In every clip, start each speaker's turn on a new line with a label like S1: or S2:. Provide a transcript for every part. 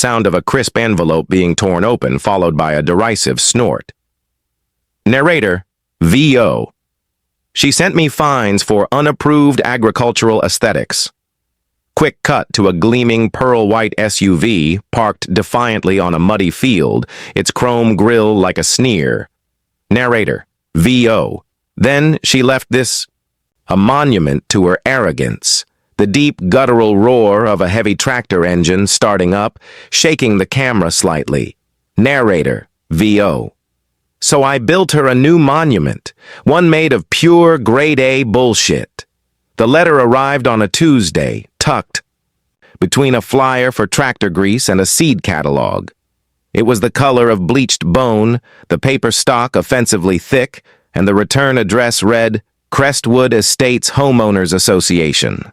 S1: sound of a crisp envelope being torn open, followed by a derisive snort. Narrator, VO. She sent me fines for unapproved agricultural aesthetics. Quick cut to a gleaming pearl-white SUV parked defiantly on a muddy field, its chrome grille like a sneer. Narrator, VO. Then she left this, a monument to her arrogance. The deep guttural roar of a heavy tractor engine starting up, shaking the camera slightly. Narrator, VO. So I built her a new monument, one made of pure grade A bullshit. The letter arrived on a Tuesday, tucked between a flyer for tractor grease and a seed catalog. It was the color of bleached bone, the paper stock offensively thick, and the return address read, Crestwood Estates Homeowners Association.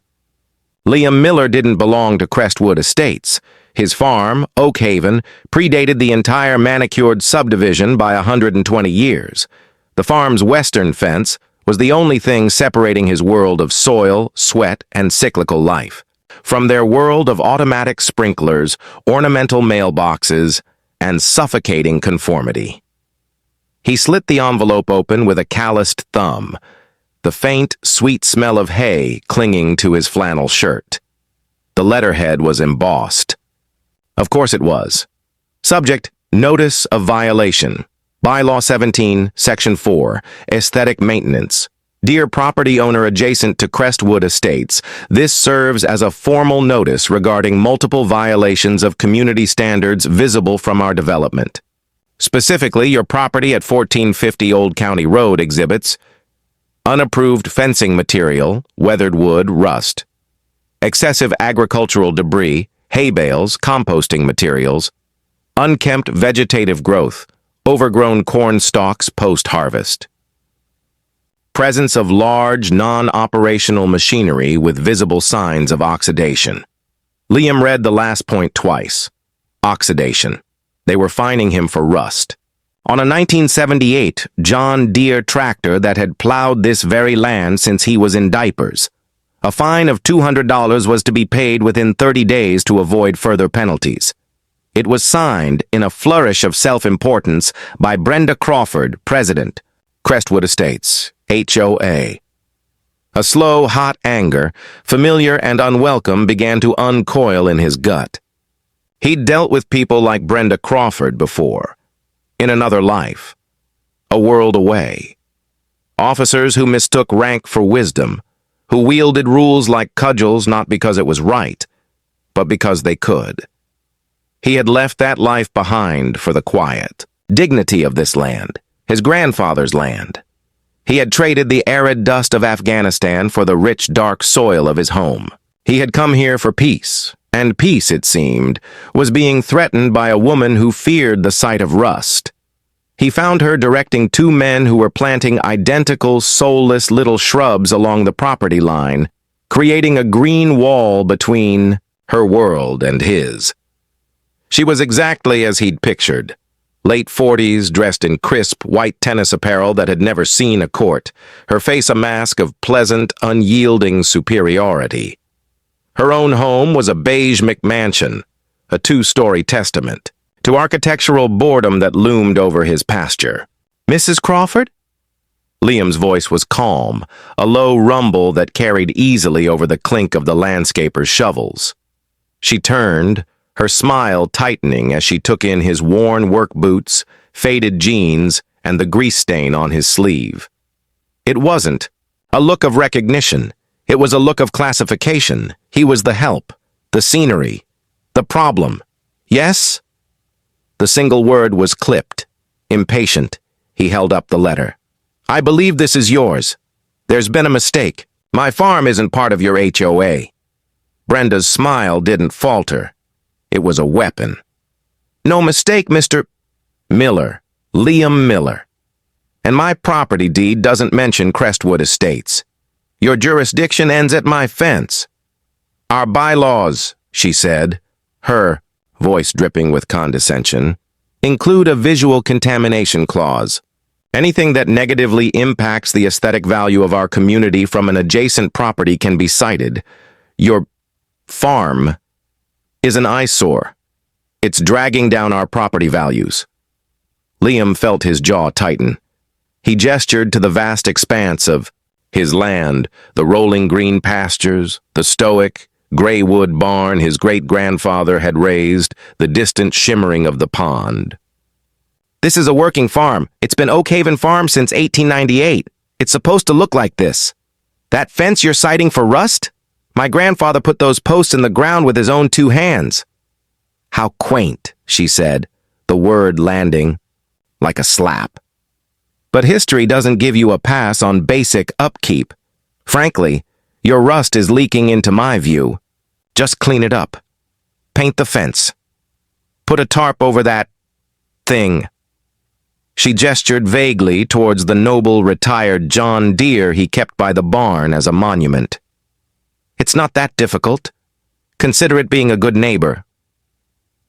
S1: Liam Miller didn't belong to Crestwood Estates. His farm, Oak Haven, predated the entire manicured subdivision by 120 years. The farm's western fence was the only thing separating his world of soil, sweat, and cyclical life from their world of automatic sprinklers, ornamental mailboxes, and suffocating conformity. He slit the envelope open with a calloused thumb, the faint, sweet smell of hay clinging to his flannel shirt. The letterhead was embossed. Of course it was. Subject, Notice of Violation. Bylaw 17, Section 4, Aesthetic Maintenance. Dear property owner adjacent to Crestwood Estates, this serves as a formal notice regarding multiple violations of community standards visible from our development. Specifically, your property at 1450 Old County Road exhibits unapproved fencing material, weathered wood, rust, excessive agricultural debris, hay bales, composting materials, unkempt vegetative growth, overgrown corn stalks post-harvest. Presence of large, non-operational machinery with visible signs of oxidation. Liam read the last point twice. Oxidation. They were fining him for rust. On a 1978 John Deere tractor that had plowed this very land since he was in diapers. A fine of $200 was to be paid within 30 days to avoid further penalties. It was signed in a flourish of self-importance by Brenda Crawford, President, Crestwood Estates, HOA. A slow, hot anger, familiar and unwelcome, began to uncoil in his gut. He'd dealt with people like Brenda Crawford before, in another life, a world away. Officers who mistook rank for wisdom, who wielded rules like cudgels not because it was right, but because they could. He had left that life behind for the quiet dignity of this land, his grandfather's land. He had traded the arid dust of Afghanistan for the rich, dark soil of his home. He had come here for peace, and peace, it seemed, was being threatened by a woman who feared the sight of rust. He found her directing two men who were planting identical, soulless little shrubs along the property line, creating a green wall between her world and his. She was exactly as he'd pictured. Late 40s, dressed in crisp, white tennis apparel that had never seen a court, her face a mask of pleasant, unyielding superiority. Her own home was a beige McMansion, a two-story testament to architectural boredom that loomed over his pasture. Mrs. Crawford? Liam's voice was calm, a low rumble that carried easily over the clink of the landscaper's shovels. She turned, her smile tightening as she took in his worn work boots, faded jeans, and the grease stain on his sleeve. It wasn't a look of recognition. It was a look of classification. He was the help, the scenery, the problem. Yes? The single word was clipped. Impatient, he held up the letter. I believe this is yours. There's been a mistake. My farm isn't part of your HOA. Brenda's smile didn't falter. It was a weapon. No mistake, Mr. Miller, Liam Miller. And my property deed doesn't mention Crestwood Estates. Your jurisdiction ends at my fence. Our bylaws, she said, her voice dripping with condescension, include a visual contamination clause. Anything that negatively impacts the aesthetic value of our community from an adjacent property can be cited. Your farm is an eyesore. It's dragging down our property values." Liam felt his jaw tighten. He gestured to the vast expanse of his land, the rolling green pastures, the stoic, gray wood barn his great-grandfather had raised, the distant shimmering of the pond. "This is a working farm. It's been Oak Haven Farm since 1898. It's supposed to look like this. That fence you're citing for rust? My grandfather put those posts in the ground with his own 2 hands." "How quaint," she said, the word landing like a slap. "But history doesn't give you a pass on basic upkeep. Frankly, your rust is leaking into my view. Just clean it up. Paint the fence. Put a tarp over that thing." She gestured vaguely towards the noble retired John Deere he kept by the barn as a monument. "It's not that difficult. Consider it being a good neighbor."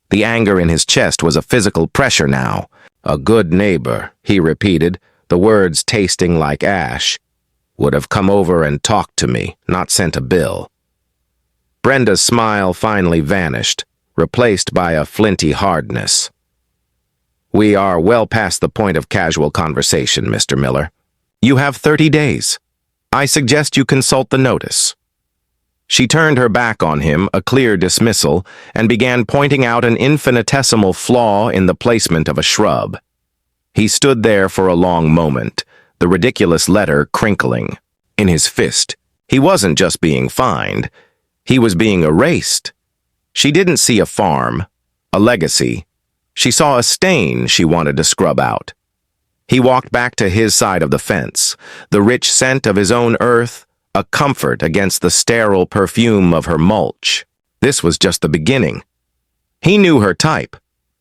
S1: The anger in his chest was a physical pressure now. "A good neighbor," he repeated, the words tasting like ash. "Would have come over and talked to me, not sent a bill." Brenda's smile finally vanished, replaced by a flinty hardness. "We are well past the point of casual conversation, Mr. Miller. You have 30 days. I suggest you consult the notice." She turned her back on him, a clear dismissal, and began pointing out an infinitesimal flaw in the placement of a shrub. He stood there for a long moment, the ridiculous letter crinkling in his fist. He wasn't just being fined. He was being erased. She didn't see a farm, a legacy. She saw a stain she wanted to scrub out. He walked back to his side of the fence, the rich scent of his own earth, a comfort against the sterile perfume of her mulch. This was just the beginning. He knew her type.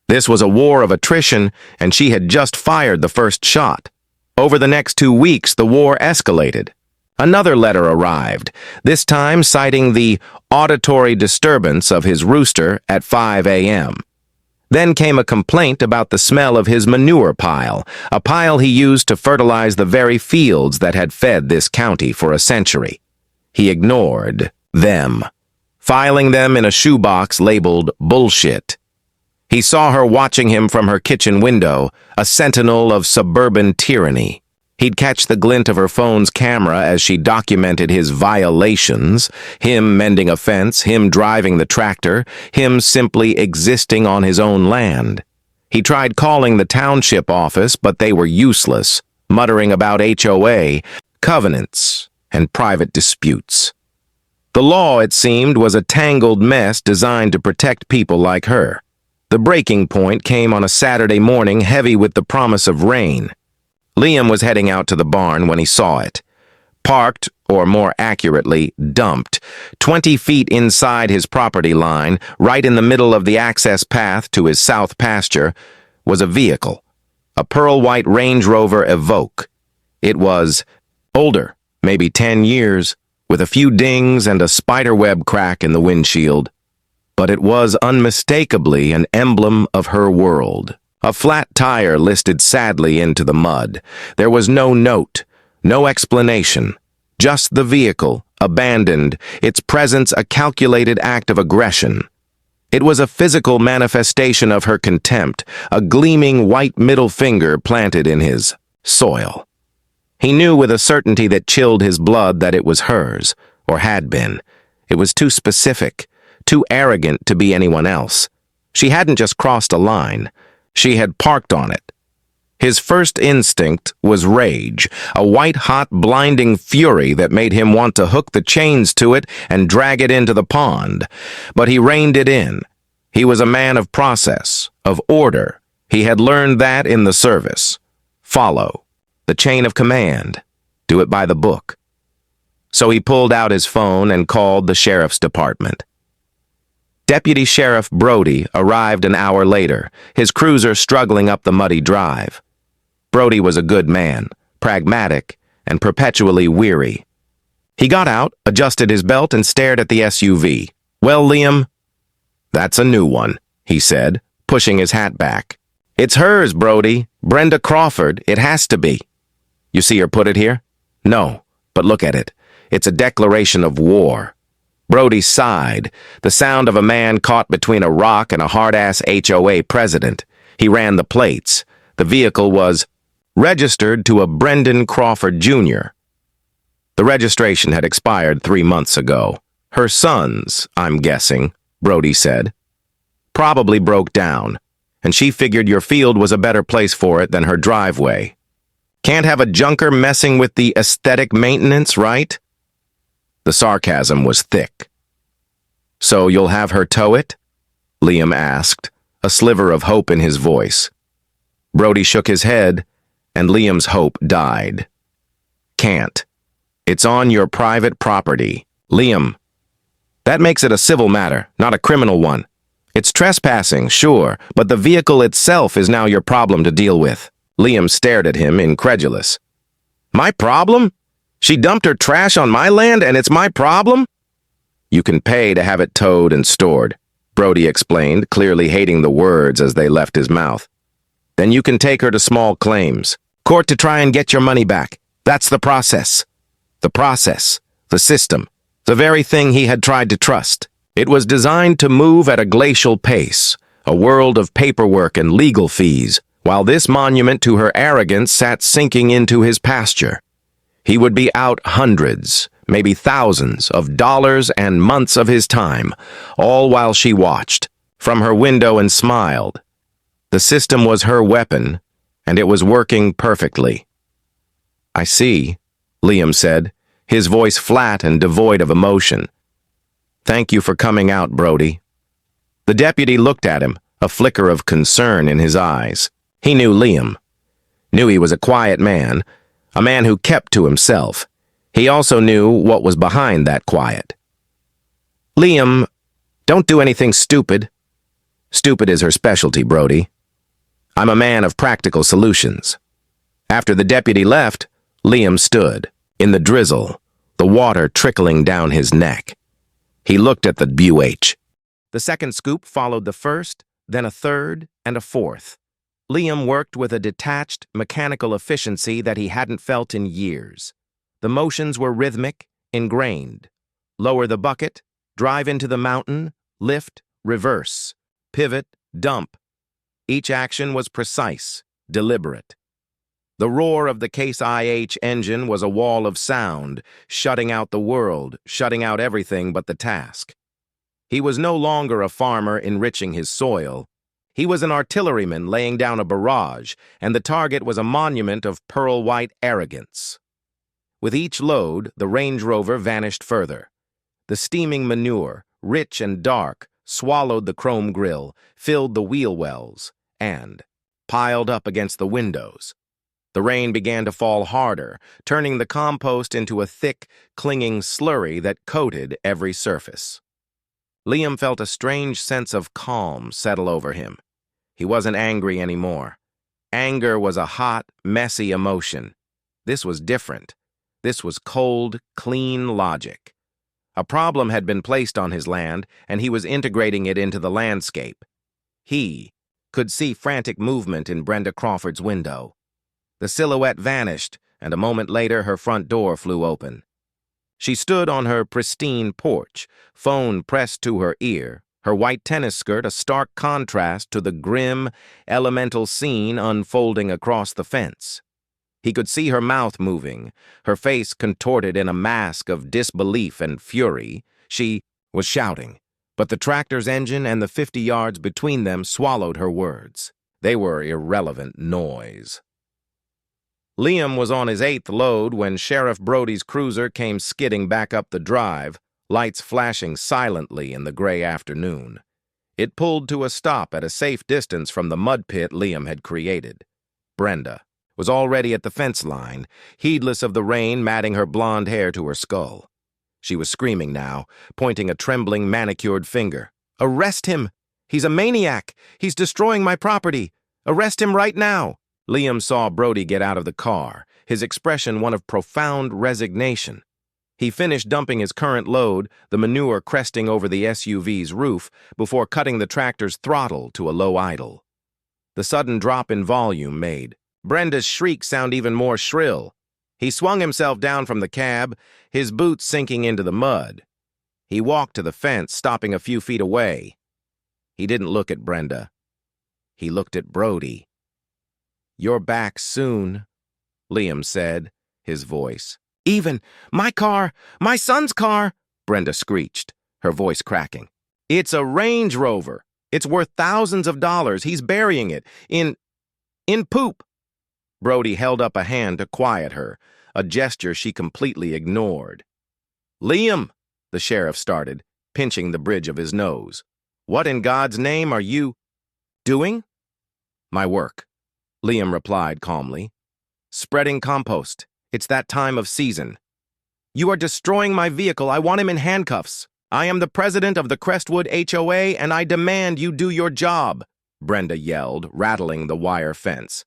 S1: This was a war of attrition, and she had just fired the first shot. Over the next 2 weeks, the war escalated. Another letter arrived, this time citing the auditory disturbance of his rooster at 5 a.m. Then came a complaint about the smell of his manure pile, a pile he used to fertilize the very fields that had fed this county for a century. He ignored them, filing them in a shoebox labeled bullshit. He saw her watching him from her kitchen window, a sentinel of suburban tyranny. He'd catch the glint of her phone's camera as she documented his violations, him mending a fence, him driving the tractor, him simply existing on his own land. He tried calling the township office, but they were useless, muttering about HOA, covenants, and private disputes. The law, it seemed, was a tangled mess designed to protect people like her. The breaking point came on a Saturday morning heavy with the promise of rain. Liam was heading out to the barn when he saw it. Parked, or more accurately, dumped, 20 feet inside his property line, right in the middle of the access path to his south pasture, was a vehicle, a pearl-white Range Rover Evoque. It was older, maybe 10 years, with a few dings and a spiderweb crack in the windshield. But it was unmistakably an emblem of her world. A flat tire listed sadly into the mud. There was no note, no explanation, just the vehicle, abandoned, its presence a calculated act of aggression. It was a physical manifestation of her contempt, a gleaming white middle finger planted in his soil. He knew with a certainty that chilled his blood that it was hers, or had been. It was too specific, too arrogant to be anyone else. She hadn't just crossed a line. She had parked on it. His first instinct was rage, a white-hot, blinding fury that made him want to hook the chains to it and drag it into the pond. But he reined it in. He was a man of process, of order. He had learned that in the service. Follow. The chain of command. Do it by the book. So he pulled out his phone and called the sheriff's department. Deputy Sheriff Brody arrived an hour later, his cruiser struggling up the muddy drive. Brody was a good man, pragmatic, and perpetually weary. He got out, adjusted his belt, and stared at the SUV. "Well, Liam?" "That's a new one," he said, pushing his hat back. "It's hers, Brody. Brenda Crawford. It has to be." "You see her put it here?" "No, but look at it. It's a declaration of war." Brody sighed, the sound of a man caught between a rock and a hard-ass HOA president. He ran the plates. The vehicle was registered to a Brendan Crawford Jr. The registration had expired 3 months ago. Her son's, I'm guessing, Brody said. Probably broke down, and she figured your field was a better place for it than her driveway. Can't have a junker messing with the aesthetic maintenance, right? The sarcasm was thick. So you'll have her tow it? Liam asked, a sliver of hope in his voice. Brody shook his head, and Liam's hope died. Can't. It's on your private property. Liam. That makes it a civil matter, not a criminal one. It's trespassing, sure, but the vehicle itself is now your problem to deal with. Liam stared at him, incredulous. My problem? She dumped her trash on my land and it's my problem? You can pay to have it towed and stored, Brody explained, clearly hating the words as they left his mouth. Then you can take her to small claims. Court to try and get your money back. That's the process. The process. The system. The very thing he had tried to trust. It was designed to move at a glacial pace, a world of paperwork and legal fees, while this monument to her arrogance sat sinking into his pasture. He would be out hundreds, maybe thousands, of dollars and months of his time, all while she watched from her window and smiled. The system was her weapon, and it was working perfectly. I see, Liam said, his voice flat and devoid of emotion. Thank you for coming out, Brody. The deputy looked at him, a flicker of concern in his eyes. He knew Liam. Knew he was a quiet man, a man who kept to himself. He also knew what was behind that quiet. Liam, don't do anything stupid. Stupid is her specialty, Brody. I'm a man of practical solutions. After the deputy left, Liam stood, in the drizzle, the water trickling down his neck. He looked at the BUH. The second scoop followed the first, then a third, and a fourth. Liam worked with a detached, mechanical efficiency that he hadn't felt in years. The motions were rhythmic, ingrained. Lower the bucket, drive into the mountain, lift, reverse, pivot, dump. Each action was precise, deliberate. The roar of the Case IH engine was a wall of sound, shutting out the world, shutting out everything but the task. He was no longer a farmer enriching his soil. He was an artilleryman laying down a barrage, and the target was a monument of pearl-white arrogance. With each load, the Range Rover vanished further. The steaming manure, rich and dark, swallowed the chrome grille, filled the wheel wells, and piled up against the windows. The rain began to fall harder, turning the compost into a thick, clinging slurry that coated every surface. Liam felt a strange sense of calm settle over him. He wasn't angry anymore. Anger was a hot, messy emotion. This was different. This was cold, clean logic. A problem had been placed on his land, and he was integrating it into the landscape. He could see frantic movement in Brenda Crawford's window. The silhouette vanished, and a moment later her front door flew open. She stood on her pristine porch, phone pressed to her ear, her white tennis skirt a stark contrast to the grim, elemental scene unfolding across the fence. He could see her mouth moving, her face contorted in a mask of disbelief and fury. She was shouting, but the tractor's engine and the 50 yards between them swallowed her words. They were irrelevant noise. Liam was on his 8th load when Sheriff Brody's cruiser came skidding back up the drive, lights flashing silently in the gray afternoon. It pulled to a stop at a safe distance from the mud pit Liam had created. Brenda was already at the fence line, heedless of the rain matting her blonde hair to her skull. She was screaming now, pointing a trembling, manicured finger. "Arrest him! He's a maniac! He's destroying my property! Arrest him right now!" Liam saw Brody get out of the car, his expression one of profound resignation. He finished dumping his current load, the manure cresting over the SUV's roof, before cutting the tractor's throttle to a low idle. The sudden drop in volume made Brenda's shriek sound even more shrill. He swung himself down from the cab, his boots sinking into the mud. He walked to the fence, stopping a few feet away. He didn't look at Brenda. He looked at Brody. "You're back soon," Liam said, his voice. "Even my car, my son's car," Brenda screeched, her voice cracking. "It's a Range Rover. It's worth thousands of dollars. He's burying it in poop." Brody held up a hand to quiet her, a gesture she completely ignored. "Liam," the sheriff started, pinching the bridge of his nose. "What in God's name are you doing?" "My work," Liam replied calmly. "Spreading compost. It's that time of season." "You are destroying my vehicle. I want him in handcuffs. I am the president of the Crestwood HOA, and I demand you do your job," Brenda yelled, rattling the wire fence.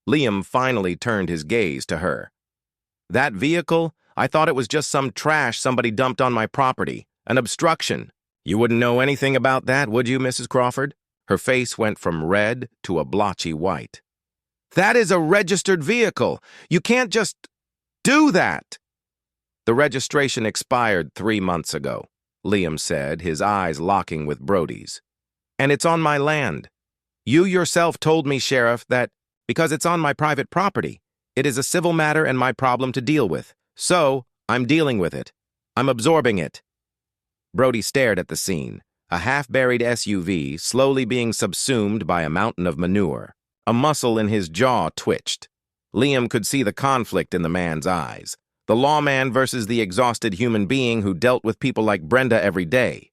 S1: Liam finally turned his gaze to her. "That vehicle? I thought it was just some trash somebody dumped on my property. An obstruction. You wouldn't know anything about that, would you, Mrs. Crawford?" Her face went from red to a blotchy white. "That is a registered vehicle. You can't just do that." "The registration expired 3 months ago," Liam said, his eyes locking with Brody's. "And it's on my land. You yourself told me, Sheriff, that because it's on my private property, it is a civil matter and my problem to deal with. So, I'm dealing with it. I'm absorbing it." Brody stared at the scene, a half-buried SUV slowly being subsumed by a mountain of manure. A muscle in his jaw twitched. Liam could see the conflict in the man's eyes. The lawman versus the exhausted human being who dealt with people like Brenda every day.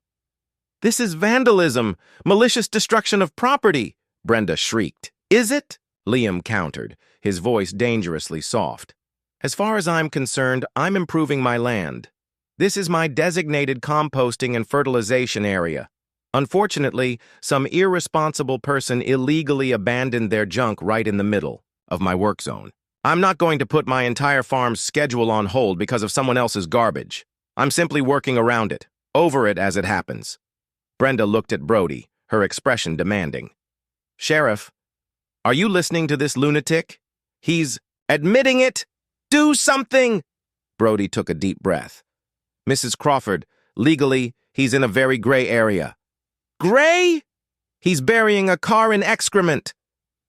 S1: "This is vandalism, malicious destruction of property," Brenda shrieked. "Is it?" Liam countered, his voice dangerously soft. "As far as I'm concerned, I'm improving my land. This is my designated composting and fertilization area. Unfortunately, some irresponsible person illegally abandoned their junk right in the middle of my work zone. I'm not going to put my entire farm's schedule on hold because of someone else's garbage. I'm simply working around it, over it as it happens." Brenda looked at Brody, her expression demanding. "Sheriff, are you listening to this lunatic? He's admitting it. Do something!" Brody took a deep breath. "Mrs. Crawford, legally, he's in a very gray area." "Gray? He's burying a car in excrement."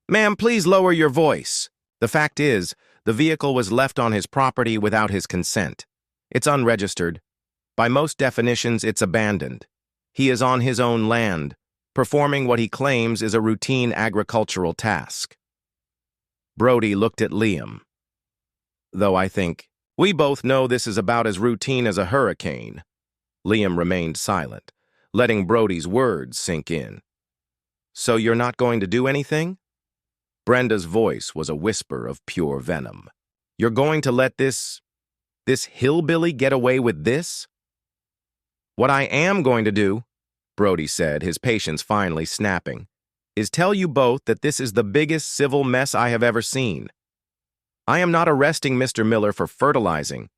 S1: "Ma'am, please lower your voice. The fact is, the vehicle was left on his property without his consent. It's unregistered. By most definitions, it's abandoned. He is on his own land, performing what he claims is a routine agricultural task." Brody looked at Liam. "Though I think we both know this is about as routine as a hurricane." Liam remained silent, letting Brody's words sink in. "So you're not going to do anything?" Brenda's voice was a whisper of pure venom. "You're going to let this hillbilly get away with this?" "What I am going to do," Brody said, his patience finally snapping, "is tell you both that this is the biggest civil mess I have ever seen. I am not arresting Mr. Miller for fertilizing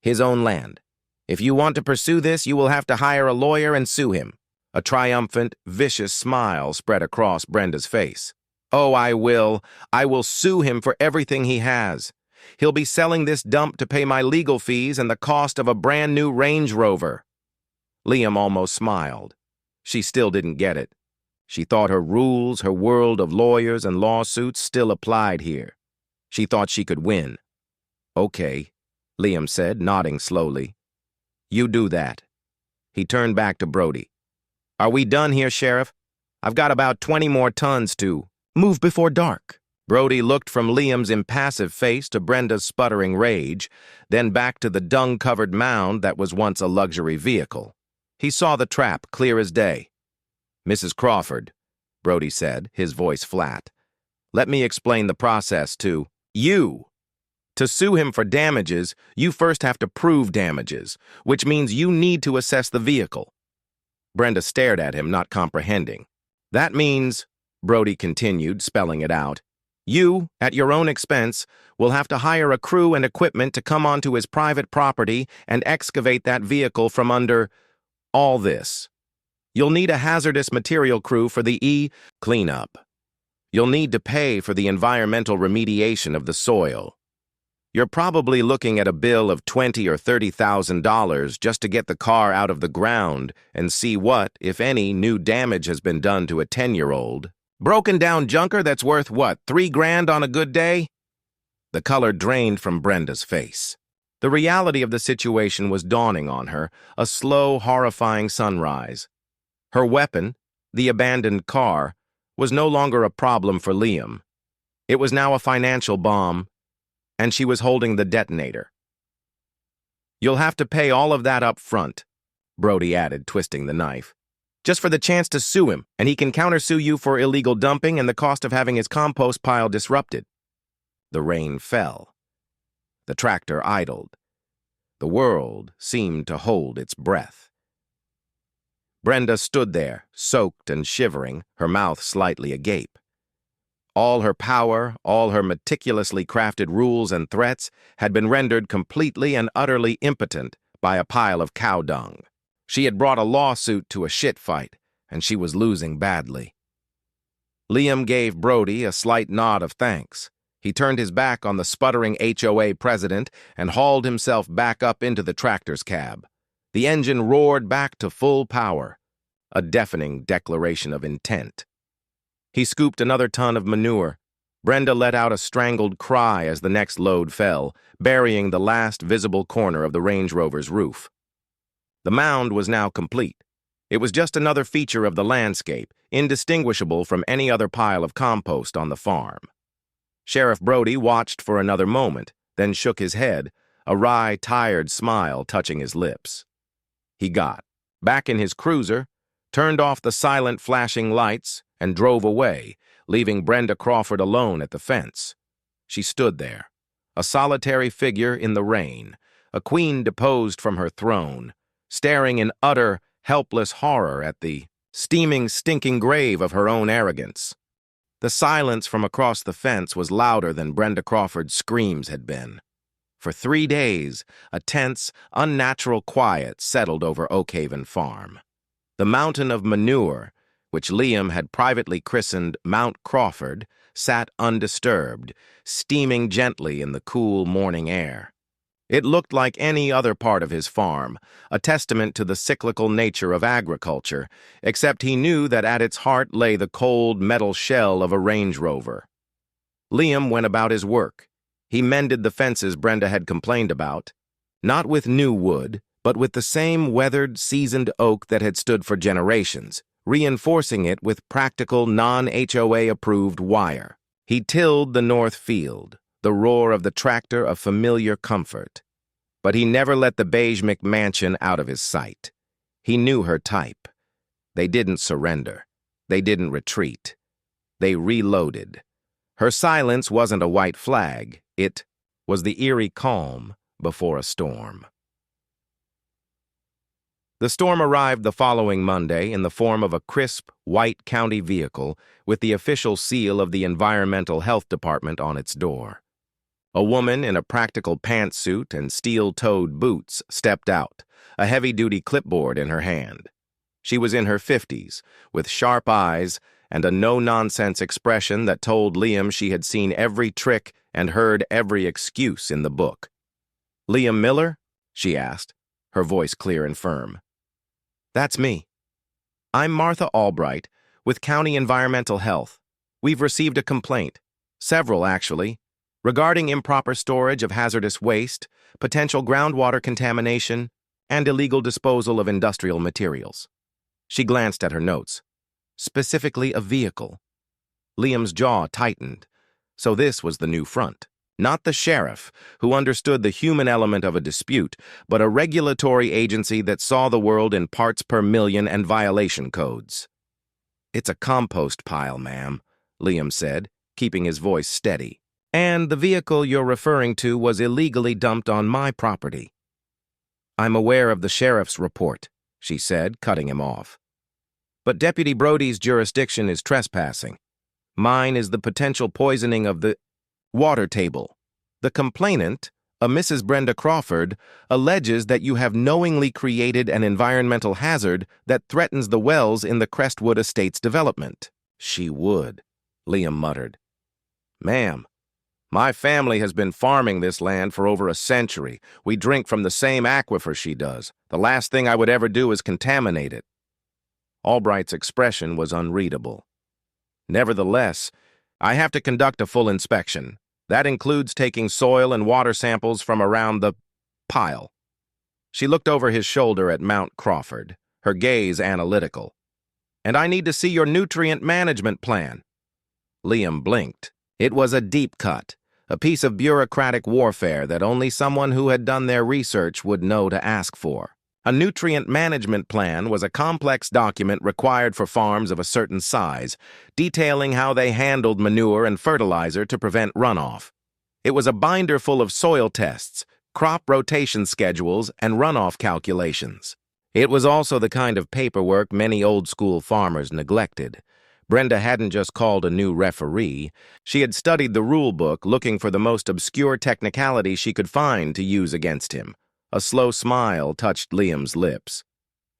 S1: his own land. If you want to pursue this, you will have to hire a lawyer and sue him." A triumphant, vicious smile spread across Brenda's face. "Oh, I will. I will sue him for everything he has. He'll be selling this dump to pay my legal fees and the cost of a brand new Range Rover." Liam almost smiled. She still didn't get it. She thought her rules, her world of lawyers and lawsuits still applied here. She thought she could win. "Okay," Liam said, nodding slowly. "You do that." He turned back to Brody. "Are we done here, Sheriff? I've got about 20 more tons to move before dark." Brody looked from Liam's impassive face to Brenda's sputtering rage, then back to the dung-covered mound that was once a luxury vehicle. He saw the trap clear as day. "Mrs. Crawford," Brody said, his voice flat, "let me explain the process to you. To sue him for damages, you first have to prove damages, which means you need to assess the vehicle." Brenda stared at him, not comprehending. "That means," Brody continued, spelling it out, "you, at your own expense, will have to hire a crew and equipment to come onto his private property and excavate that vehicle from under all this. You'll need a hazardous material crew for the cleanup. You'll need to pay for the environmental remediation of the soil. You're probably looking at a bill of $20,000 or $30,000 just to get the car out of the ground and see what, if any, new damage has been done to a 10-year-old. Broken down junker that's worth what, $3,000 on a good day? The color drained from Brenda's face. The reality of the situation was dawning on her, a slow, horrifying sunrise. Her weapon, the abandoned car, was no longer a problem for Liam. It was now a financial bomb, and she was holding the detonator. "You'll have to pay all of that up front," Brody added, twisting the knife. "Just for the chance to sue him, and he can countersue you for illegal dumping and the cost of having his compost pile disrupted." The rain fell. The tractor idled. The world seemed to hold its breath. Brenda stood there, soaked and shivering, her mouth slightly agape. All her power, all her meticulously crafted rules and threats had been rendered completely and utterly impotent by a pile of cow dung. She had brought a lawsuit to a shit fight, and she was losing badly. Liam gave Brody a slight nod of thanks. He turned his back on the sputtering HOA president and hauled himself back up into the tractor's cab. The engine roared back to full power, a deafening declaration of intent. He scooped another ton of manure. Brenda let out a strangled cry as the next load fell, burying the last visible corner of the Range Rover's roof. The mound was now complete. It was just another feature of the landscape, indistinguishable from any other pile of compost on the farm. Sheriff Brody watched for another moment, then shook his head, a wry, tired smile touching his lips. He got back in his cruiser, turned off the silent flashing lights, and drove away, leaving Brenda Crawford alone at the fence. She stood there, a solitary figure in the rain, a queen deposed from her throne, staring in utter, helpless horror at the steaming, stinking grave of her own arrogance. The silence from across the fence was louder than Brenda Crawford's screams had been. For 3 days, a tense, unnatural quiet settled over Oakhaven Farm. The mountain of manure, which Liam had privately christened Mount Crawford, sat undisturbed, steaming gently in the cool morning air. It looked like any other part of his farm, a testament to the cyclical nature of agriculture, except he knew that at its heart lay the cold metal shell of a Range Rover. Liam went about his work. He mended the fences Brenda had complained about, not with new wood, but with the same weathered, seasoned oak that had stood for generations, reinforcing it with practical, non-HOA-approved wire. He tilled the north field, the roar of the tractor a familiar comfort. But he never let the beige McMansion out of his sight. He knew her type. They didn't surrender. They didn't retreat. They reloaded. Her silence wasn't a white flag. It was the eerie calm before a storm. The storm arrived the following Monday in the form of a crisp, white county vehicle with the official seal of the Environmental Health Department on its door. A woman in a practical pantsuit and steel-toed boots stepped out, a heavy-duty clipboard in her hand. She was in her 50s, with sharp eyes and a no-nonsense expression that told Liam she had seen every trick and heard every excuse in the book. "Liam Miller?" she asked, her voice clear and firm. "That's me. I'm Martha Albright, with County Environmental Health. We've received a complaint, several actually, regarding improper storage of hazardous waste, potential groundwater contamination, and illegal disposal of industrial materials." She glanced at her notes. Specifically a vehicle. Liam's jaw tightened. So this was the new front. Not the sheriff, who understood the human element of a dispute, but a regulatory agency that saw the world in parts per million and violation codes. "It's a compost pile, ma'am," Liam said, keeping his voice steady. "And the vehicle you're referring to was illegally dumped on my property." "I'm aware of the sheriff's report," she said, cutting him off. "But Deputy Brody's jurisdiction is trespassing. Mine is the potential poisoning of the water table. The complainant, a Mrs. Brenda Crawford, alleges that you have knowingly created an environmental hazard that threatens the wells in the Crestwood Estates development." "She would," Liam muttered. "Ma'am, My family has been farming this land for over a century. We drink from the same aquifer she does. The last thing I would ever do is contaminate it." Albright's expression was unreadable. "Nevertheless, I have to conduct a full inspection. That includes taking soil and water samples from around the pile." She looked over his shoulder at Mount Crawford, her gaze analytical. "And I need to see your nutrient management plan." Liam blinked. It was a deep cut, a piece of bureaucratic warfare that only someone who had done their research would know to ask for. A nutrient management plan was a complex document required for farms of a certain size, detailing how they handled manure and fertilizer to prevent runoff. It was a binder full of soil tests, crop rotation schedules, and runoff calculations. It was also the kind of paperwork many old-school farmers neglected. Brenda hadn't just called a new referee. She had studied the rule book, looking for the most obscure technicality she could find to use against him. A slow smile touched Liam's lips.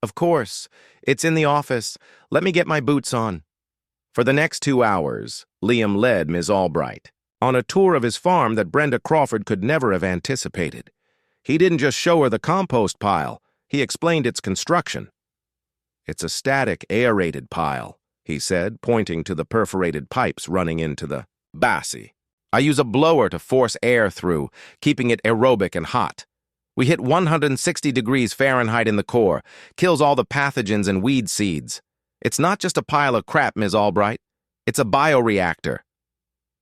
S1: "Of course. It's in the office. Let me get my boots on." For the next 2 hours, Liam led Ms. Albright on a tour of his farm that Brenda Crawford could never have anticipated. He didn't just show her the compost pile. He explained its construction. "It's a static, aerated pile," he said, pointing to the perforated pipes running into the bassi. "I use a blower to force air through, keeping it aerobic and hot. We hit 160 degrees Fahrenheit in the core, kills all the pathogens and weed seeds. It's not just a pile of crap, Ms. Albright. It's a bioreactor."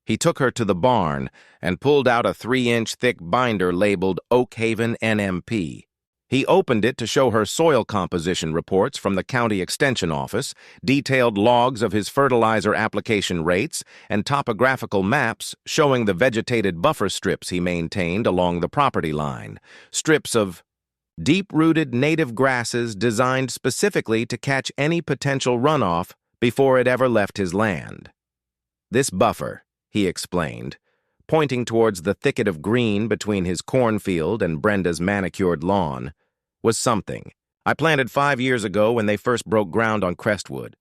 S1: He took her to the barn and pulled out a 3-inch thick binder labeled Oakhaven NMP. He opened it to show her soil composition reports from the county extension office, detailed logs of his fertilizer application rates, and topographical maps showing the vegetated buffer strips he maintained along the property line, strips of deep-rooted native grasses designed specifically to catch any potential runoff before it ever left his land. "This buffer," he explained, pointing towards the thicket of green between his cornfield and Brenda's manicured lawn, "was something I planted 5 years ago when they first broke ground on Crestwood.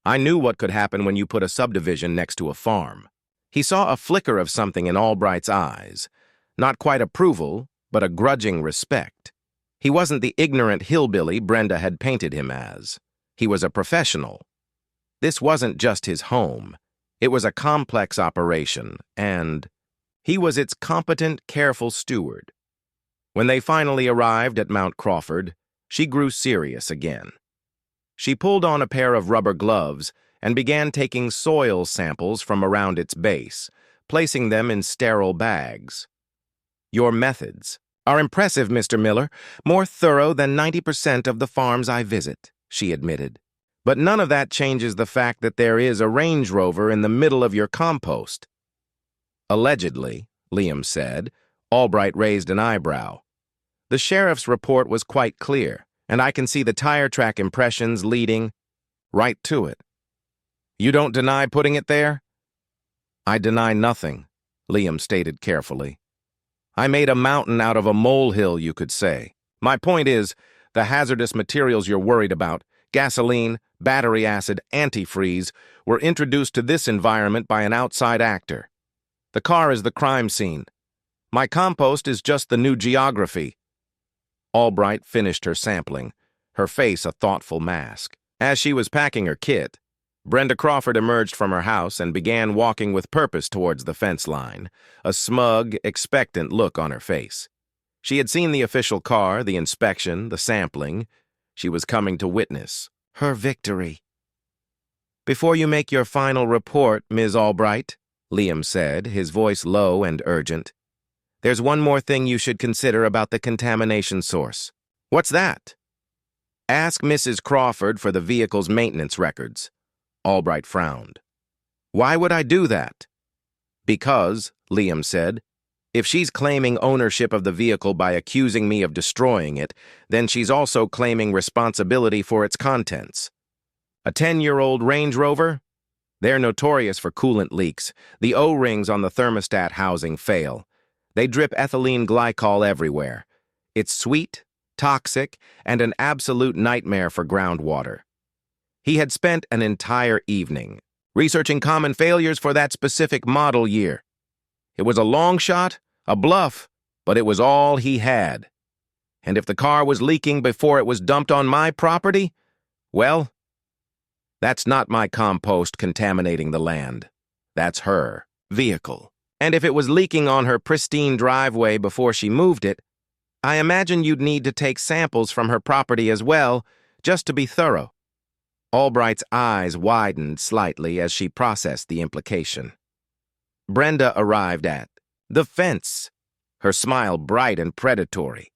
S1: I knew what could happen when you put a subdivision next to a farm." He saw a flicker of something in Albright's eyes, not quite approval, but a grudging respect. He wasn't the ignorant hillbilly Brenda had painted him as. He was a professional. This wasn't just his home. It was a complex operation, and he was its competent, careful steward. When they finally arrived at Mount Crawford, she grew serious again. She pulled on a pair of rubber gloves and began taking soil samples from around its base, placing them in sterile bags. "Your methods are impressive, Mr. Miller, more thorough than 90% of the farms I visit," she admitted. "But none of that changes the fact that there is a Range Rover in the middle of your compost." "Allegedly," Liam said. Albright raised an eyebrow. "The sheriff's report was quite clear, and I can see the tire track impressions leading right to it." "You don't deny putting it there?" "I deny nothing," Liam stated carefully. "I made a mountain out of a molehill, you could say. My point is, the hazardous materials you're worried about, gasoline, battery acid, antifreeze, were introduced to this environment by an outside actor. The car is the crime scene. My compost is just the new geography." Albright finished her sampling, her face a thoughtful mask. As she was packing her kit, Brenda Crawford emerged from her house and began walking with purpose towards the fence line, a smug, expectant look on her face. She had seen the official car, the inspection, the sampling. She was coming to witness her victory. "Before you make your final report, Ms. Albright," Liam said, his voice low and urgent, "there's one more thing you should consider about the contamination source." "What's that?" "Ask Mrs. Crawford for the vehicle's maintenance records." Albright frowned. "Why would I do that?" "Because," Liam said, "if she's claiming ownership of the vehicle by accusing me of destroying it, then she's also claiming responsibility for its contents. A 10-year-old Range Rover? They're notorious for coolant leaks. The O-rings on the thermostat housing fail. They drip ethylene glycol everywhere. It's sweet, toxic, and an absolute nightmare for groundwater." He had spent an entire evening researching common failures for that specific model year. It was a long shot, a bluff, but it was all he had. And if the car was leaking before it was dumped on my property, well, that's not my compost contaminating the land. That's her vehicle. And if it was leaking on her pristine driveway before she moved it, I imagine you'd need to take samples from her property as well, just to be thorough. Albright's eyes widened slightly as she processed the implication. Brenda arrived at the fence, her smile bright and predatory.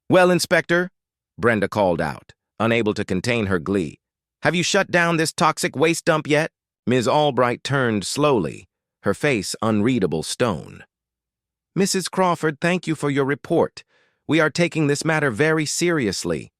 S1: "Well, Inspector," Brenda called out, unable to contain her glee, "have you shut down this toxic waste dump yet?" Ms. Albright turned slowly, her face unreadable stone. "Mrs. Crawford, thank you for your report. We are taking this matter very seriously."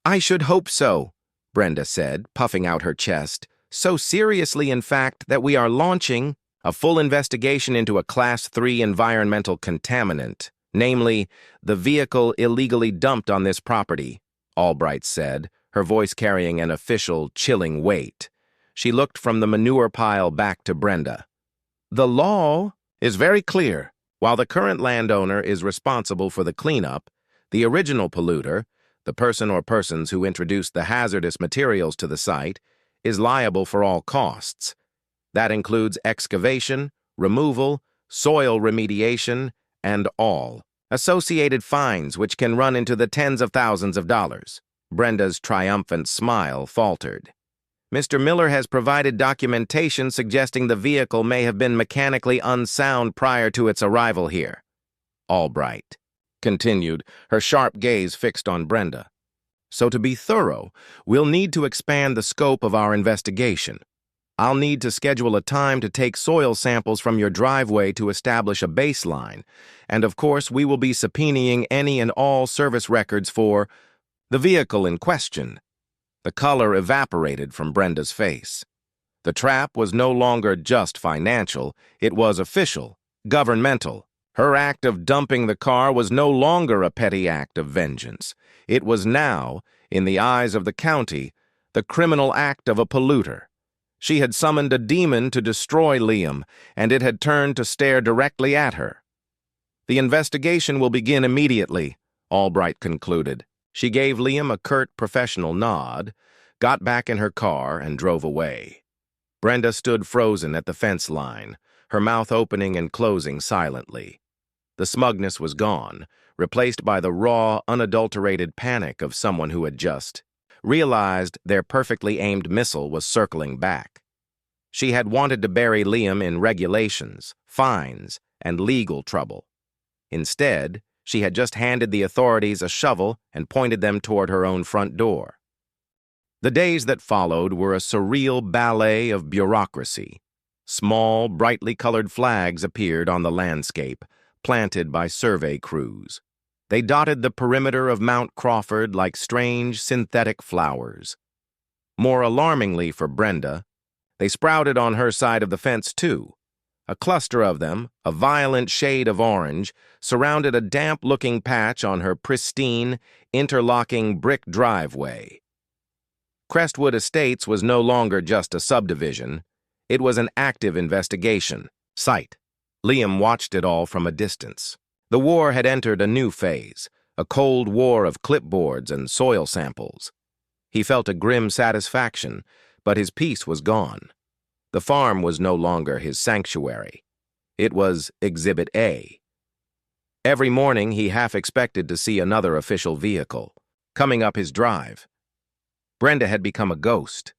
S1: "I should hope so," Brenda said, puffing out her chest, "so seriously, in fact, that we are launching a full investigation into a Class 3 environmental contaminant, namely, the vehicle illegally dumped on this property," Albright said, her voice carrying an official, chilling weight. She looked from the manure pile back to Brenda. "The law is very clear. While the current landowner is responsible for the cleanup, the original polluter, the person or persons who introduced the hazardous materials to the site, is liable for all costs. That includes excavation, removal, soil remediation, and all associated fines which can run into the tens of thousands of dollars." Brenda's triumphant smile faltered. "Mr. Miller has provided documentation suggesting the vehicle may have been mechanically unsound prior to its arrival here," Albright continued, her sharp gaze fixed on Brenda. "So to be thorough, we'll need to expand the scope of our investigation. I'll need to schedule a time to take soil samples from your driveway to establish a baseline, and of course we will be subpoenaing any and all service records for the vehicle in question." The color evaporated from Brenda's face. The trap was no longer just financial, it was official, governmental. Her act of dumping the car was no longer a petty act of vengeance. It was now, in the eyes of the county, the criminal act of a polluter. She had summoned a demon to destroy Liam, and it had turned to stare directly at her. "The investigation will begin immediately," Albright concluded. She gave Liam a curt professional nod, got back in her car, and drove away. Brenda stood frozen at the fence line, her mouth opening and closing silently. The smugness was gone, replaced by the raw, unadulterated panic of someone who had just realized their perfectly aimed missile was circling back. She had wanted to bury Liam in regulations, fines, and legal trouble. Instead, she had just handed the authorities a shovel and pointed them toward her own front door. The days that followed were a surreal ballet of bureaucracy. Small, brightly colored flags appeared on the landscape, planted by survey crews. They dotted the perimeter of Mount Crawford like strange synthetic flowers. More alarmingly for Brenda, they sprouted on her side of the fence too. A cluster of them, a violent shade of orange, surrounded a damp-looking patch on her pristine, interlocking brick driveway. Crestwood Estates was no longer just a subdivision. It was an active investigation site. Liam watched it all from a distance. The war had entered a new phase, a cold war of clipboards and soil samples. He felt a grim satisfaction, but his peace was gone. The farm was no longer his sanctuary. It was Exhibit A. Every morning he half expected to see another official vehicle coming up his drive. Brenda had become a ghost.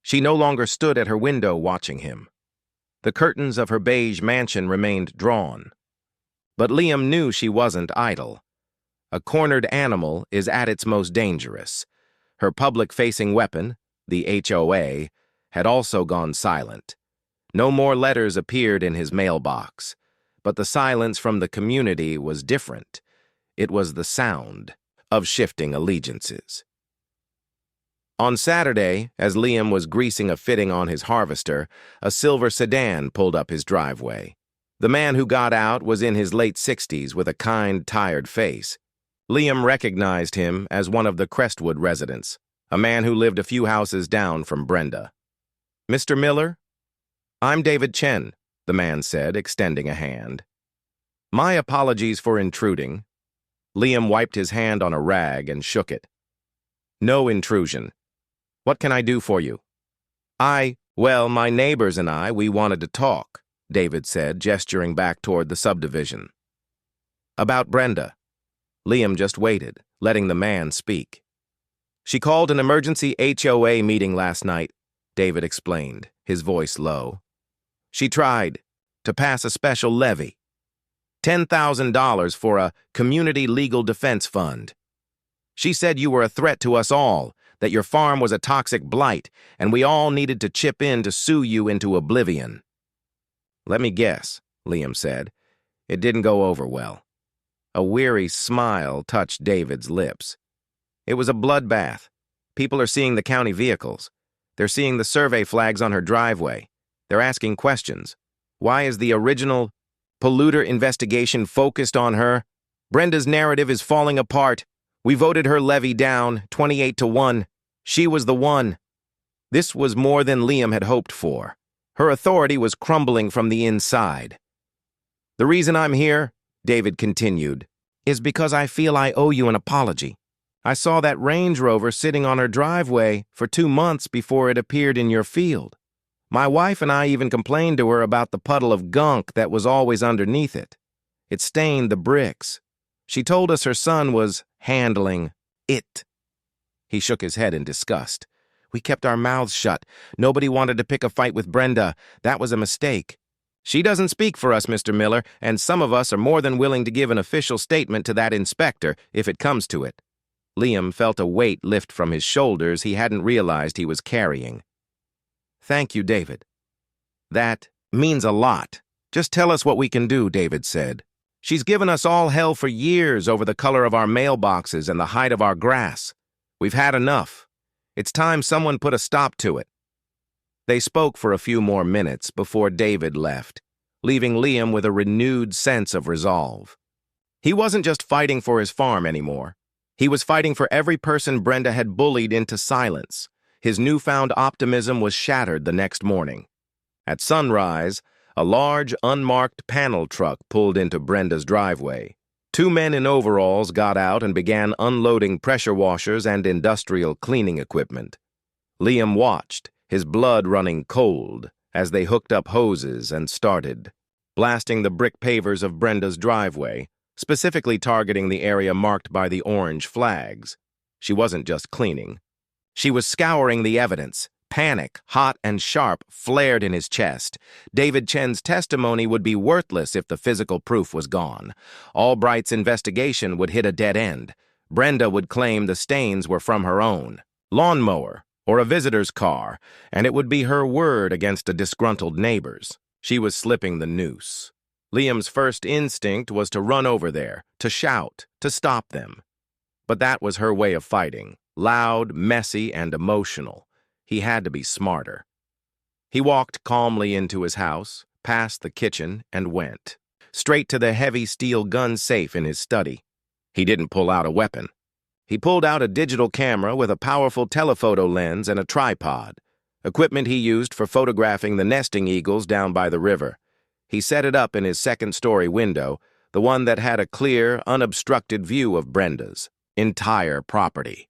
S1: She no longer stood at her window watching him. The curtains of her beige mansion remained drawn. But Liam knew she wasn't idle. A cornered animal is at its most dangerous. Her public-facing weapon, the HOA, had also gone silent. No more letters appeared in his mailbox, but the silence from the community was different. It was the sound of shifting allegiances. On Saturday, as Liam was greasing a fitting on his harvester, a silver sedan pulled up his driveway. The man who got out was in his late 60s with a kind, tired face. Liam recognized him as one of the Crestwood residents, a man who lived a few houses down from Brenda. "Mr. Miller? I'm David Chen," the man said, extending a hand. My apologies for intruding. Liam wiped his hand on a rag and shook it. No intrusion. What can I do for you? Well, my neighbors and we wanted to talk, David said, gesturing back toward the subdivision. About Brenda. Liam just waited, letting the man speak. She called an emergency HOA meeting last night, David explained, his voice low. She tried to pass a special levy. $10,000 for a community legal defense fund. She said you were a threat to us all, that your farm was a toxic blight, and we all needed to chip in to sue you into oblivion. Let me guess, Liam said. It didn't go over well. A weary smile touched David's lips. It was a bloodbath. People are seeing the county vehicles. They're seeing the survey flags on her driveway. They're asking questions. Why is the original polluter investigation focused on her? Brenda's narrative is falling apart. We voted her levy down, 28-1. She was the one. This was more than Liam had hoped for. Her authority was crumbling from the inside. The reason I'm here, David continued, is because I feel I owe you an apology. I saw that Range Rover sitting on her driveway for 2 months before it appeared in your field. My wife and I even complained to her about the puddle of gunk that was always underneath it. It stained the bricks. She told us her son was handling it. He shook his head in disgust. We kept our mouths shut. Nobody wanted to pick a fight with Brenda. That was a mistake. She doesn't speak for us, Mr. Miller, and some of us are more than willing to give an official statement to that inspector if it comes to it. Liam felt a weight lift from his shoulders he hadn't realized he was carrying. Thank you, David. That means a lot. Just tell us what we can do, David said. She's given us all hell for years over the color of our mailboxes and the height of our grass. We've had enough. It's time someone put a stop to it. They spoke for a few more minutes before David left, leaving Liam with a renewed sense of resolve. He wasn't just fighting for his farm anymore. He was fighting for every person Brenda had bullied into silence. His newfound optimism was shattered the next morning. At sunrise, a large, unmarked panel truck pulled into Brenda's driveway. 2 men in overalls got out and began unloading pressure washers and industrial cleaning equipment. Liam watched, his blood running cold, as they hooked up hoses and started, blasting the brick pavers of Brenda's driveway, specifically targeting the area marked by the orange flags. She wasn't just cleaning. She was scouring the evidence. Panic, hot and sharp, flared in his chest. David Chen's testimony would be worthless if the physical proof was gone. Albright's investigation would hit a dead end. Brenda would claim the stains were from her own lawnmower or a visitor's car, and it would be her word against a disgruntled neighbor's. She was slipping the noose. Liam's first instinct was to run over there, to shout, to stop them. But that was her way of fighting, loud, messy, and emotional. He had to be smarter. He walked calmly into his house, past the kitchen, and went straight to the heavy steel gun safe in his study. He didn't pull out a weapon. He pulled out a digital camera with a powerful telephoto lens and a tripod, equipment he used for photographing the nesting eagles down by the river. He set it up in his second-story window, the one that had a clear, unobstructed view of Brenda's entire property.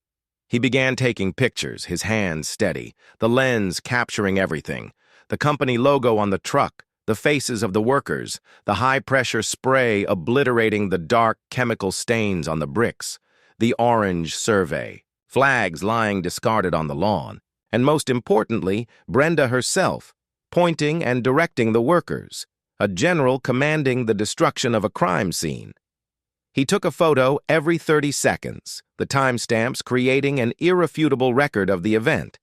S1: He began taking pictures, his hands steady, the lens capturing everything, the company logo on the truck, the faces of the workers, the high-pressure spray obliterating the dark chemical stains on the bricks, the orange survey, flags lying discarded on the lawn, and most importantly, Brenda herself, pointing and directing the workers, a general commanding the destruction of a crime scene. He took a photo every 30 seconds, the timestamps creating an irrefutable record of the event.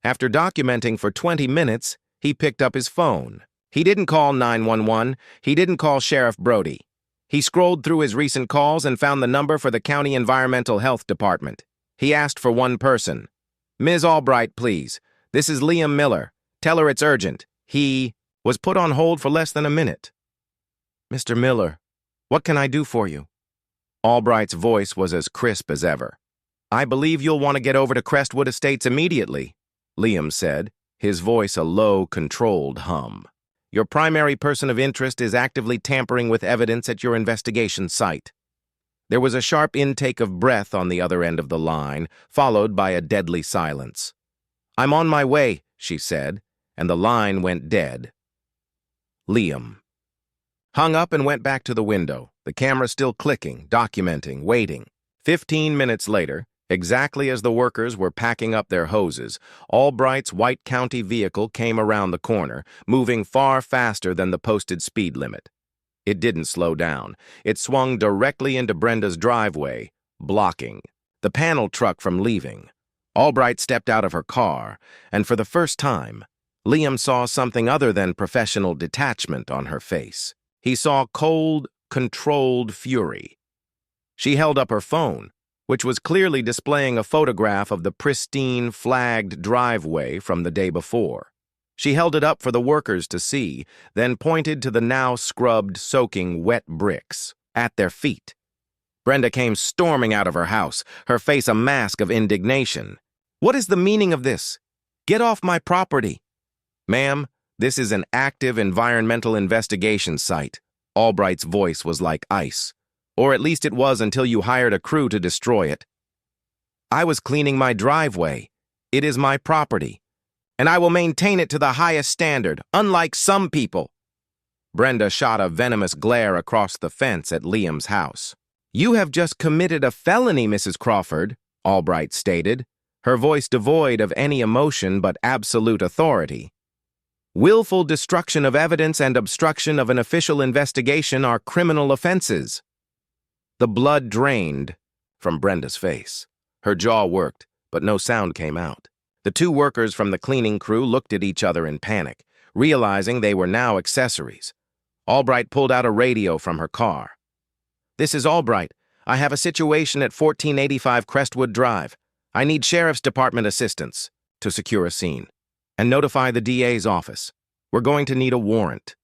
S1: After documenting for 20 minutes, he picked up his phone. He didn't call 911. He didn't call Sheriff Brody. He scrolled through his recent calls and found the number for the County Environmental Health Department. He asked for one person. Ms. Albright, please. This is Liam Miller. Tell her it's urgent. He was put on hold for less than a minute. Mr. Miller, what can I do for you? Albright's voice was as crisp as ever. I believe you'll want to get over to Crestwood Estates immediately, Liam said, his voice a low, controlled hum. Your primary person of interest is actively tampering with evidence at your investigation site. There was a sharp intake of breath on the other end of the line, followed by a deadly silence. "I'm on my way," she said, and the line went dead. Liam hung up and went back to the window, the camera still clicking, documenting, waiting. 15 minutes later, exactly as the workers were packing up their hoses, Albright's White County vehicle came around the corner, moving far faster than the posted speed limit. It didn't slow down. It swung directly into Brenda's driveway, blocking the panel truck from leaving. Albright stepped out of her car, and for the first time, Liam saw something other than professional detachment on her face. He saw cold, controlled fury. She held up her phone, which was clearly displaying a photograph of the pristine, flagged driveway from the day before. She held it up for the workers to see, then pointed to the now scrubbed, soaking wet bricks at their feet. Brenda came storming out of her house, her face a mask of indignation. "What is the meaning of this? Get off my property." "Ma'am, this is an active environmental investigation site." Albright's voice was like ice. "Or at least it was until you hired a crew to destroy it. I was cleaning my driveway. It is my property, and I will maintain it to the highest standard, unlike some people." Brenda shot a venomous glare across the fence at Liam's house. "You have just committed a felony, Mrs. Crawford," Albright stated, her voice devoid of any emotion but absolute authority. "Willful destruction of evidence and obstruction of an official investigation are criminal offenses." The blood drained from Brenda's face. Her jaw worked, but no sound came out. The two workers from the cleaning crew looked at each other in panic, realizing they were now accessories. Albright pulled out a radio from her car. "This is Albright. I have a situation at 1485 Crestwood Drive. I need Sheriff's Department assistance to secure a scene and notify the DA's office. We're going to need a warrant."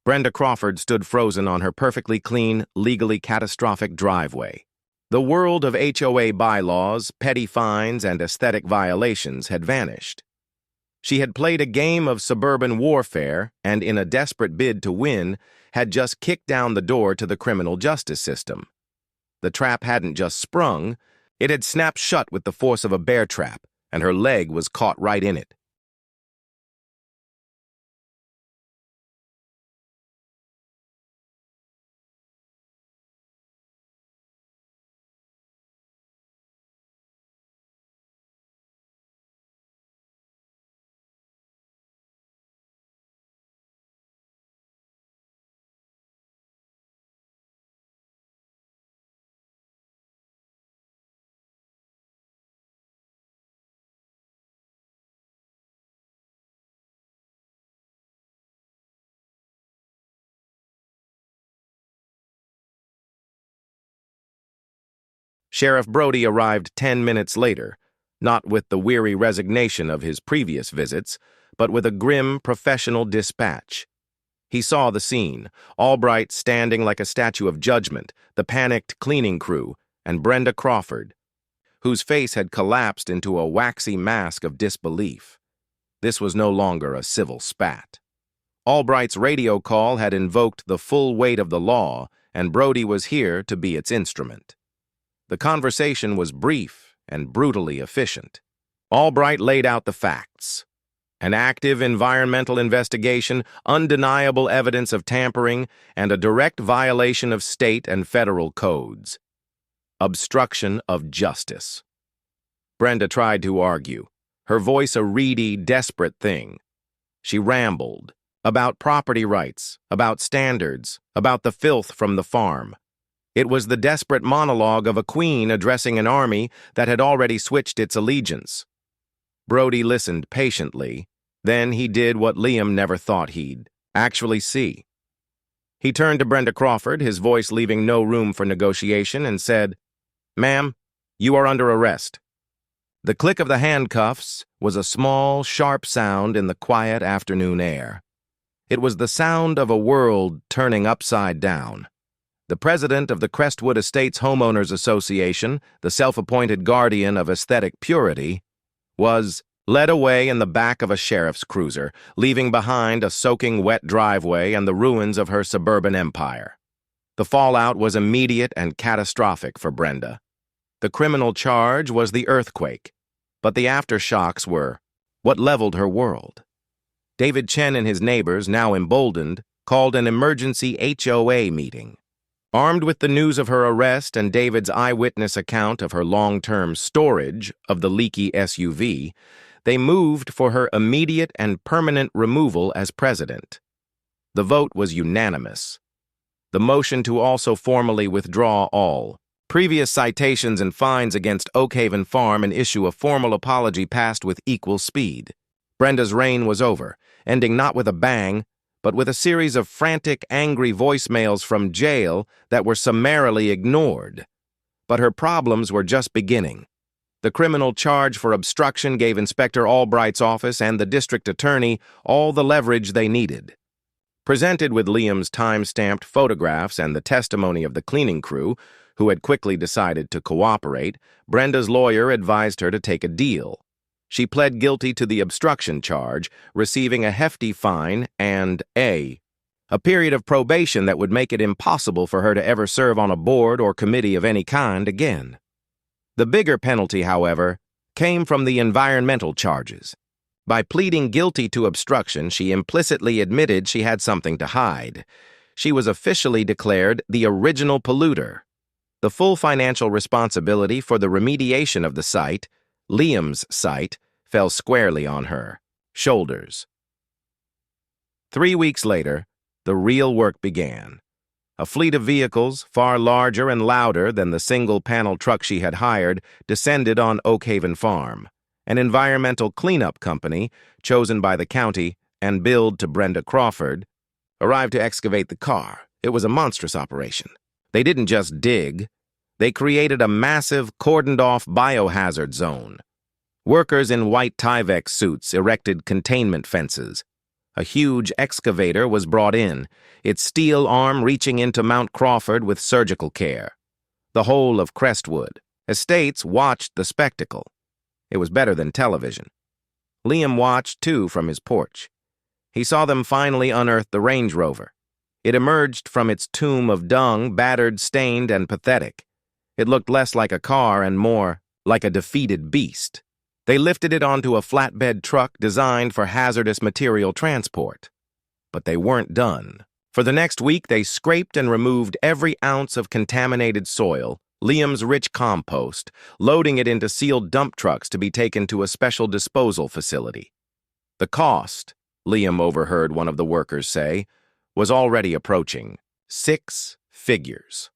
S1: Brenda Crawford stood frozen on her perfectly clean, legally catastrophic driveway. The world of HOA bylaws, petty fines, and aesthetic violations had vanished. She had played a game of suburban warfare and, in a desperate bid to win, had just kicked down the door to the criminal justice system. The trap hadn't just sprung, it had snapped shut with the force of a bear trap, and her leg was caught right in it. Sheriff Brody arrived 10 minutes later, not with the weary resignation of his previous visits, but with a grim, professional dispatch. He saw the scene, Albright standing like a statue of judgment, the panicked cleaning crew, and Brenda Crawford, whose face had collapsed into a waxy mask of disbelief. This was no longer a civil spat. Albright's radio call had invoked the full weight of the law, and Brody was here to be its instrument. The conversation was brief and brutally efficient. Albright laid out the facts. An active environmental investigation, undeniable evidence of tampering, and a direct violation of state and federal codes. Obstruction of justice. Brenda tried to argue, her voice a reedy, desperate thing. She rambled about property rights, about standards, about the filth from the farm. It was the desperate monologue of a queen addressing an army that had already switched its allegiance. Brody listened patiently. Then he did what Liam never thought he'd actually see. He turned to Brenda Crawford, his voice leaving no room for negotiation, and said, "Ma'am, you are under arrest." The click of the handcuffs was a small, sharp sound in the quiet afternoon air. It was the sound of a world turning upside down. The president of the Crestwood Estates Homeowners Association, the self-appointed guardian of aesthetic purity, was led away in the back of a sheriff's cruiser, leaving behind a soaking wet driveway and the ruins of her suburban empire. The fallout was immediate and catastrophic for Brenda. The criminal charge was the earthquake, but the aftershocks were what leveled her world. David Chen and his neighbors, now emboldened, called an emergency HOA meeting. Armed with the news of her arrest and David's eyewitness account of her long-term storage of the leaky SUV, they moved for her immediate and permanent removal as president. The vote was unanimous. The motion to also formally withdraw all previous citations and fines against Oakhaven Farm and issue a formal apology passed with equal speed. Brenda's reign was over, ending not with a bang, but with a series of frantic, angry voicemails from jail that were summarily ignored. But her problems were just beginning. The criminal charge for obstruction gave Inspector Albright's office and the district attorney all the leverage they needed. Presented with Liam's time-stamped photographs and the testimony of the cleaning crew, who had quickly decided to cooperate, Brenda's lawyer advised her to take a deal. She pled guilty to the obstruction charge, receiving a hefty fine and a period of probation that would make it impossible for her to ever serve on a board or committee of any kind again. The bigger penalty, however, came from the environmental charges. By pleading guilty to obstruction, she implicitly admitted she had something to hide. She was officially declared the original polluter. The full financial responsibility for the remediation of the site, Liam's site, fell squarely on her shoulders. 3 weeks later, the real work began. A fleet of vehicles, far larger and louder than the single-panel truck she had hired, descended on Oakhaven Farm. An environmental cleanup company, chosen by the county and billed to Brenda Crawford, arrived to excavate the car. It was a monstrous operation. They didn't just dig. They created a massive, cordoned-off biohazard zone. Workers in white Tyvek suits erected containment fences. A huge excavator was brought in, its steel arm reaching into Mount Crawford with surgical care. The whole of Crestwood Estates watched the spectacle. It was better than television. Liam watched, too, from his porch. He saw them finally unearth the Range Rover. It emerged from its tomb of dung, battered, stained, and pathetic. It looked less like a car and more like a defeated beast. They lifted it onto a flatbed truck designed for hazardous material transport. But they weren't done. For the next week, they scraped and removed every ounce of contaminated soil, Liam's rich compost, loading it into sealed dump trucks to be taken to a special disposal facility. The cost, Liam overheard one of the workers say, was already approaching 6 figures.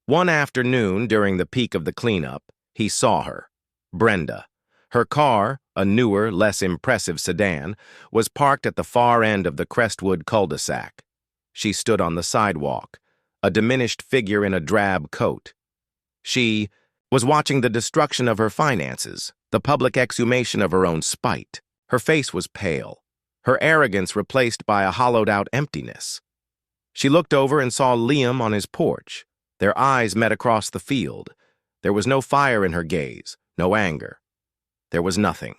S1: One afternoon, during the peak of the cleanup, he saw her, Brenda. Her car, a newer, less impressive sedan, was parked at the far end of the Crestwood cul-de-sac. She stood on the sidewalk, a diminished figure in a drab coat. She was watching the destruction of her finances, the public exhumation of her own spite. Her face was pale, her arrogance replaced by a hollowed-out emptiness. She looked over and saw Liam on his porch. Their eyes met across the field. There was no fire in her gaze, no anger. There was nothing.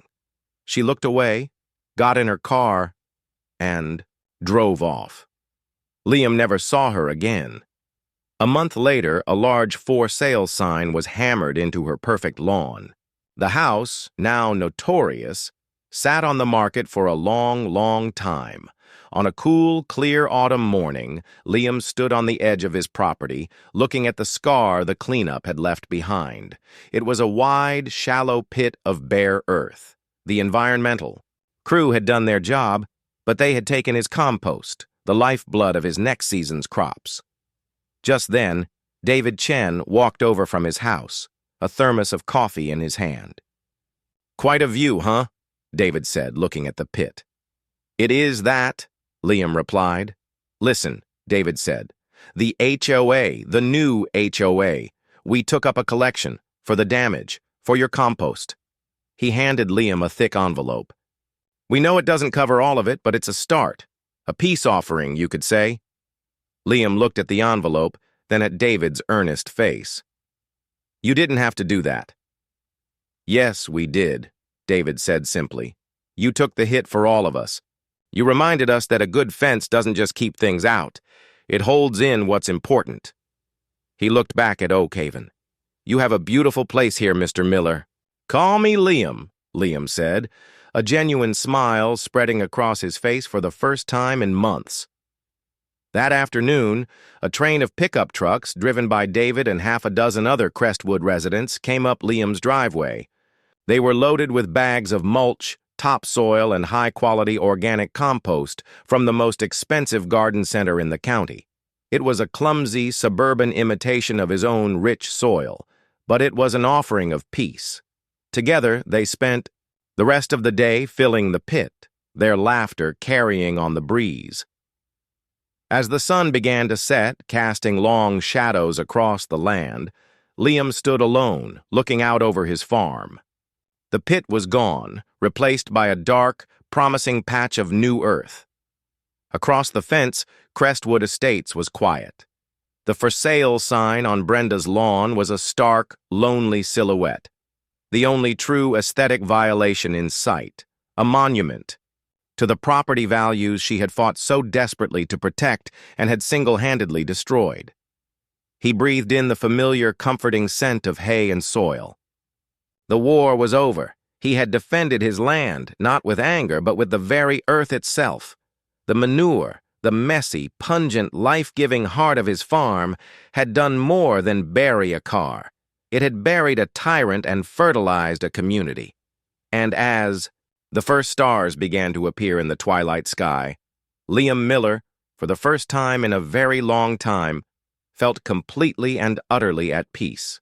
S1: She looked away, got in her car, and drove off. Liam never saw her again. A month later, a large for sale sign was hammered into her perfect lawn. The house, now notorious, sat on the market for a long, long time. On a cool, clear autumn morning, Liam stood on the edge of his property, looking at the scar the cleanup had left behind. It was a wide, shallow pit of bare earth. The environmental crew had done their job, but they had taken his compost, the lifeblood of his next season's crops. Just then, David Chen walked over from his house, a thermos of coffee in his hand. "Quite a view, huh?" David said, looking at the pit. "It is that," Liam replied. "Listen," David said, "the HOA, the new HOA, we took up a collection for the damage, for your compost." He handed Liam a thick envelope. "We know it doesn't cover all of it, but it's a start. A peace offering, you could say." Liam looked at the envelope, then at David's earnest face. "You didn't have to do that." "Yes, we did," David said simply. "You took the hit for all of us. You reminded us that a good fence doesn't just keep things out. It holds in what's important." He looked back at Oak Haven. "You have a beautiful place here, Mr. Miller." "Call me Liam," Liam said, a genuine smile spreading across his face for the first time in months. That afternoon, a train of pickup trucks, driven by David and half a dozen other Crestwood residents, came up Liam's driveway. They were loaded with bags of mulch, topsoil, and high-quality organic compost from the most expensive garden center in the county. It was a clumsy, suburban imitation of his own rich soil, but it was an offering of peace. Together, they spent the rest of the day filling the pit, their laughter carrying on the breeze. As the sun began to set, casting long shadows across the land, Liam stood alone, looking out over his farm. The pit was gone, replaced by a dark, promising patch of new earth. Across the fence, Crestwood Estates was quiet. The for sale sign on Brenda's lawn was a stark, lonely silhouette, the only true aesthetic violation in sight, a monument to the property values she had fought so desperately to protect and had single-handedly destroyed. He breathed in the familiar, comforting scent of hay and soil. The war was over. He had defended his land, not with anger, but with the very earth itself. The manure, the messy, pungent, life-giving heart of his farm, had done more than bury a car. It had buried a tyrant and fertilized a community. And as the first stars began to appear in the twilight sky, Liam Miller, for the first time in a very long time, felt completely and utterly at peace.